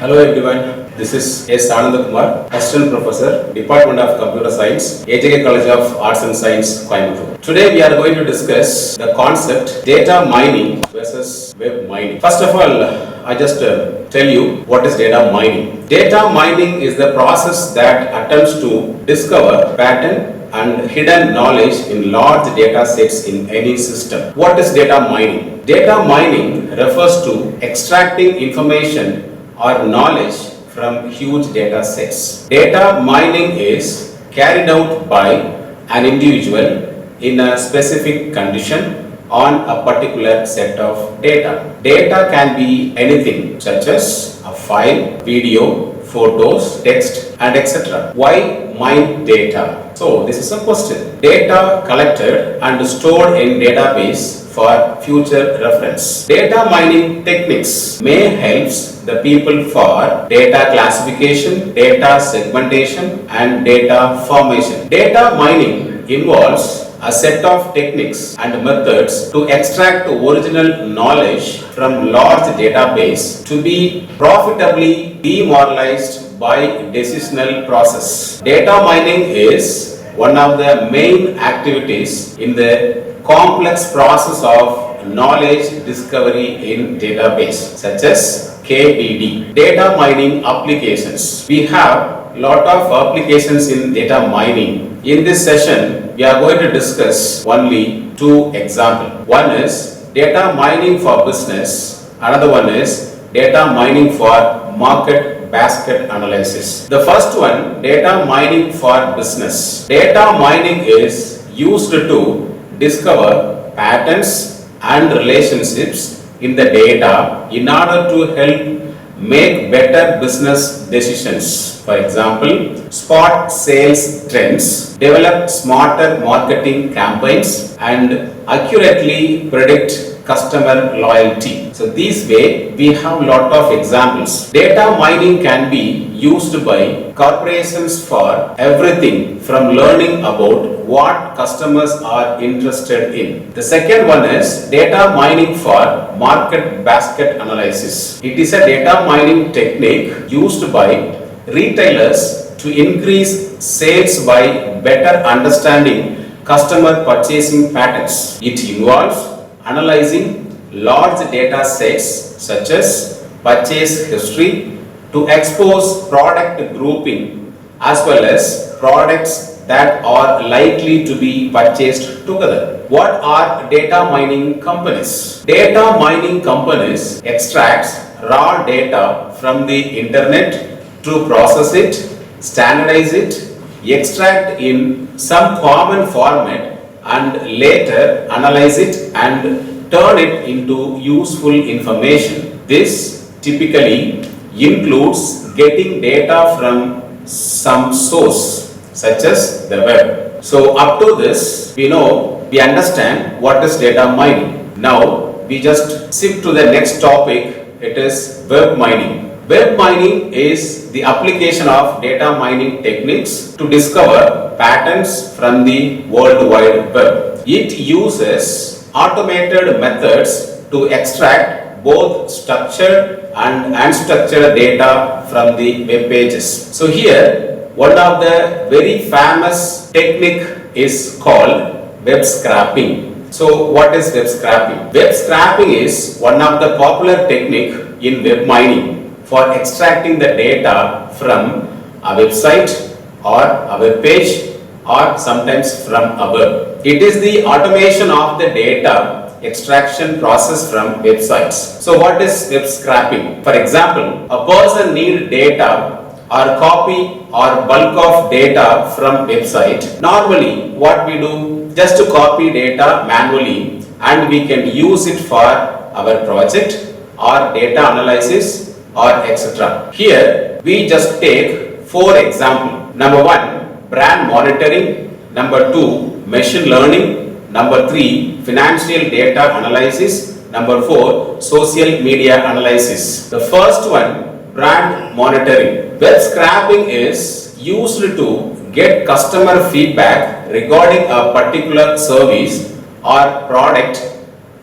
Hello everyone, this is Anantha Kumar, Assistant Professor, Department of Computer Science, AJK College of Arts and Science, Coimbatore. Today we are going to discuss the concept data mining versus web mining. First of all, I just tell you what is data mining. Data mining is the process that attempts to discover pattern and hidden knowledge in large data sets in any system. What is data mining? Data mining refers to extracting information or knowledge from huge data sets. Data mining is carried out by an individual in a specific condition on a particular set of data. Data can be anything such as a file, video, photos, text, and etc. Why mine data? So this is a question. Data collected and stored in database for future reference. Data mining techniques may help the people for data classification, data segmentation, and data formation. Data mining involves a set of techniques and methods to extract original knowledge from large database to be profitably demoralized by decisional process. Data mining is one of the main activities in the complex process of knowledge discovery in database such as KDD. Data mining applications. We have lot of applications in data mining. In this session, we are going to discuss only two examples. One is data mining for business. Another one is data mining for market basket analysis. The first one, data mining for business. Data mining is used to discover patterns and relationships in the data in order to help make better business decisions. For example, spot sales trends, develop smarter marketing campaigns, and accurately predict customer loyalty. So this way we have lot of examples. Data mining can be used by corporations for everything from learning about what customers are interested in. The second one is data mining for market basket analysis. It is a data mining technique used by retailers to increase sales by better understanding customer purchasing patterns. It involves analyzing large data sets such as purchase history to expose product grouping as well as products that are likely to be purchased together. What are data mining companies? Data mining companies extract raw data from the internet to process it, standardize it, extract in some common format and later analyze it and turn it into useful information. This typically includes getting data from some source such as the web. So up to this, we understand what is data mining. Now we just shift to the next topic. It is web mining. Web mining is the application of data mining techniques to discover patterns from the World Wide Web. It uses automated methods to extract both structured and unstructured data from the web pages. So here, one of the very famous technique is called web scraping. So what is web scraping? Web scraping is one of the popular technique in web mining for extracting the data from a website or a web page or sometimes from a web. It is the automation of the data extraction process from websites. So what is web scraping? For example, a person needs data or copy or bulk of data from website. Normally what we do, just to copy data manually and we can use it for our project or data analysis or etc. Here we just take 4 examples. Number 1, brand monitoring. Number 2, machine learning. Number 3, financial data analysis. Number 4, social media analysis. The first one, brand monitoring. Web scraping is used to get customer feedback regarding a particular service or product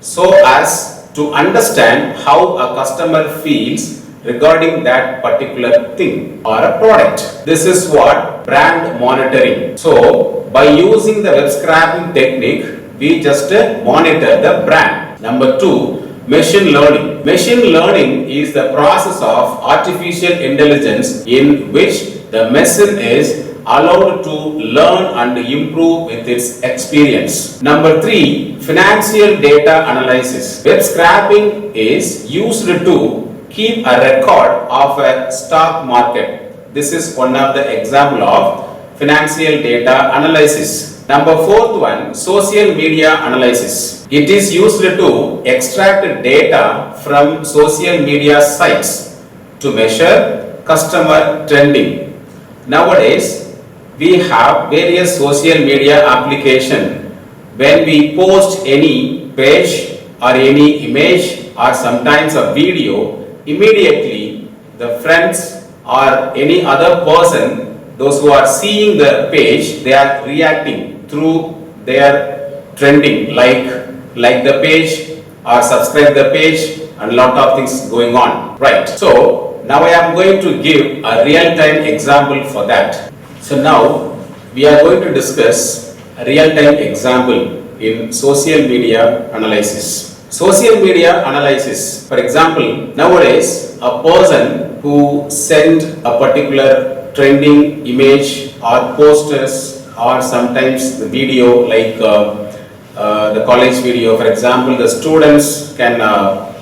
so as to understand how a customer feels regarding that particular thing or a product. This is what brand monitoring. So by using the web scraping technique, we just monitor the brand. Number 2, machine learning. Machine learning is the process of artificial intelligence in which the machine is allowed to learn and improve with its experience. Number 3, financial data analysis. Web scraping is used to keep a record of a stock market. This is one of the example of financial data analysis. Number 4th one, social media analysis. It is used to extract data from social media sites to measure customer trending. Nowadays, we have various social media applications. When we post any page or any image or sometimes a video, immediately the friends or any other person, those who are seeing the page, they are reacting through their trending, like the page or subscribe the page, and lot of things going on, right? So now I am going to give a real-time example for that. So now we are going to discuss a real-time example in social media analysis. Social media analysis, for example, nowadays a person who send a particular trending image or posters or sometimes the video like the college video, for example, the students can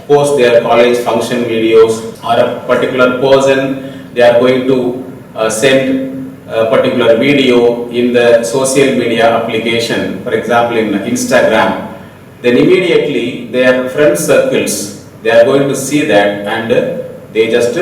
post their college function videos, or a particular person, they are going to send a particular video in the social media application, for example in Instagram, then immediately their friend circles, they are going to see that and they just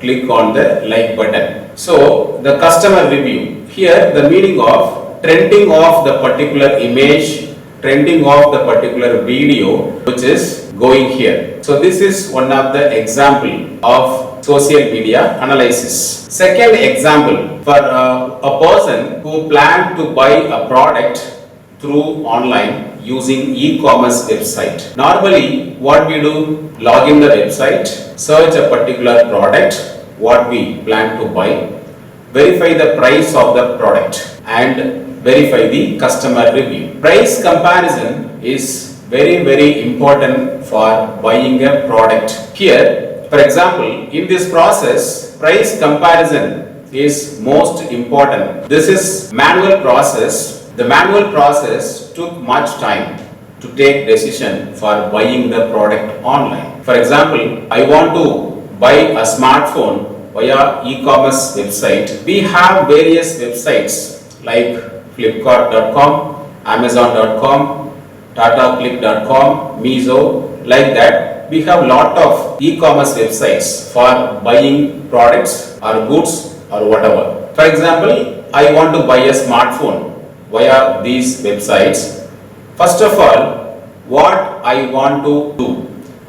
click on the like button. So the customer review, here the meaning of trending of the particular image, trending of the particular video which is going here. So this is one of the example of social media analysis. Second example, for a person who plan to buy a product through online using e-commerce website. Normally what we do, log in the website, search a particular product what we plan to buy, verify the price of the product and verify the customer review. Price comparison is very important for buying a product. Here, for example, in this process, price comparison is most important. This is manual process. The manual process took much time to take decision for buying the product online. For example, I want to buy a smartphone via e-commerce website. We have various websites like Flipkart.com, Amazon.com, TataClick.com, Mizo, like that. We have lot of e-commerce websites for buying products or goods or whatever. For example, I want to buy a smartphone via these websites. First of all, what I want to do?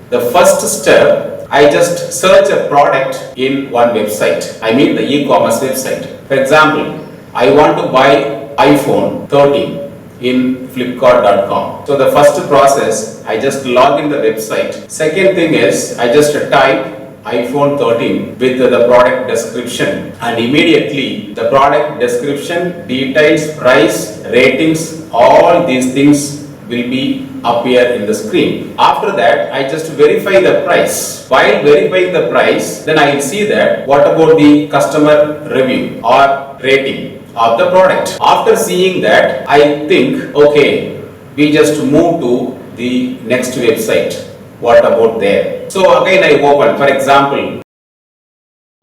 The first step, I just search a product in one website. I mean the e-commerce website. For example, I want to buy iPhone 13 in Flipkart.com. So the first process, I just log in the website. Second thing is, I just type iPhone 13 with the product description, and immediately the product description, details, price, ratings, all these things will be appear in the screen. After that, I just verify the price. While verifying the price, then I will see that what about the customer review or rating of the product. After seeing that, I think, okay, we just move to the next website. What about there? So again I open, for example,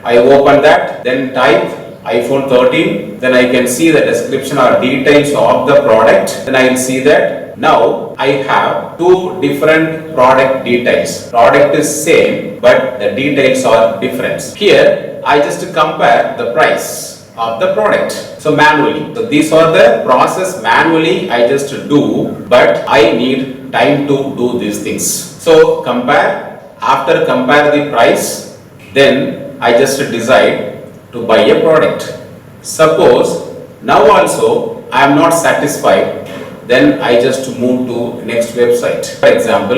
I open that, then type iPhone 13, then I can see the description or details of the product. Then I will see that now I have two different product details. Product is same, but the details are different. Here I just compare the price of the product. So manually. So these are the process manually I just do, but I need time to do these things. So compare, after compare the price, then I just decide to buy a product. Suppose now also I am not satisfied, then I just move to next website. For example,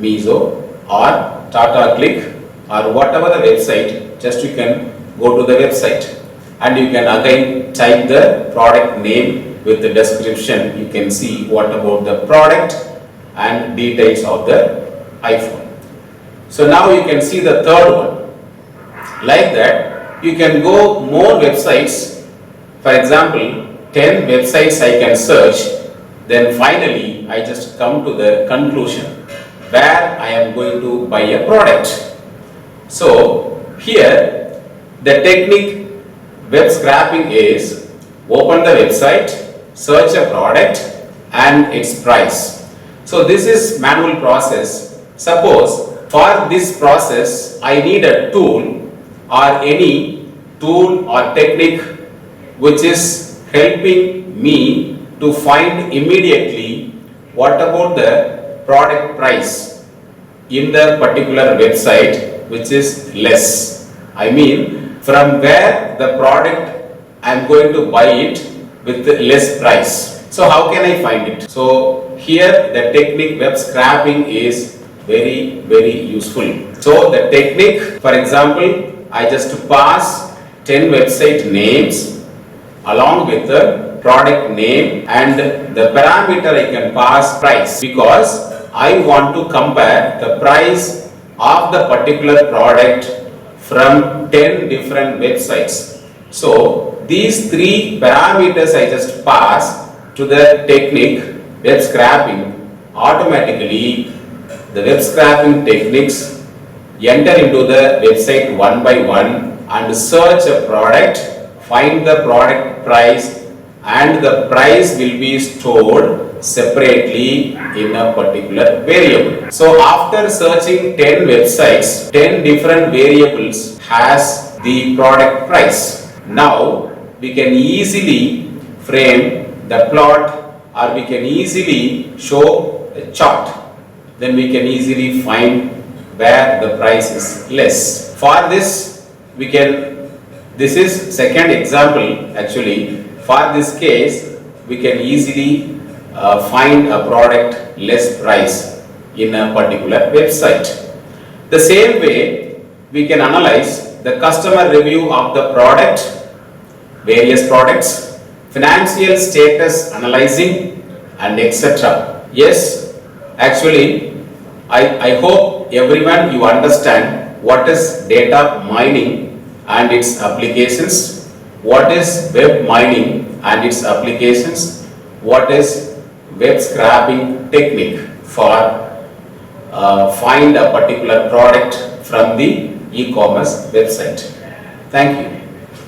Mizo or Tata Click or whatever the website, just you can go to the website and you can again type the product name with the description. You can see what about the product and details of the iPhone. So now you can see the third one. Like that, you can go more websites. For example, 10 websites I can search. Then finally, I just come to the conclusion where I am going to buy a product. So here, the technique web scraping is open the website, search a product and its price. So this is manual process. Suppose for this process, I need a tool or any tool or technique which is helping me to find immediately what about the product price in the particular website which is less. I mean from where the product I am going to buy it with less price. So how can I find it? So here the technique web scraping is very useful. So the technique, for example, I just pass 10 website names along with the product name and the parameter I can pass price, because I want to compare the price of the particular product from 10 different websites. So these three parameters I just pass to the technique web scraping. Automatically the web scraping techniques enter into the website one by one and search a product, find the product price, and the price will be stored separately in a particular variable. So after searching 10 websites, 10 different variables has the product price. Now we can easily frame the plot, or we can easily show a chart. Then we can easily find where the price is less. For this, this is second example actually. For this case, we can easily find a product less price in a particular website. The same way, we can analyze the customer review of the product, various products, financial status analyzing, and etc. Yes, actually, I hope everyone you understand what is data mining and its applications, what is web mining and its applications, what is web scraping technique for find a particular product from the e-commerce website. Thank you.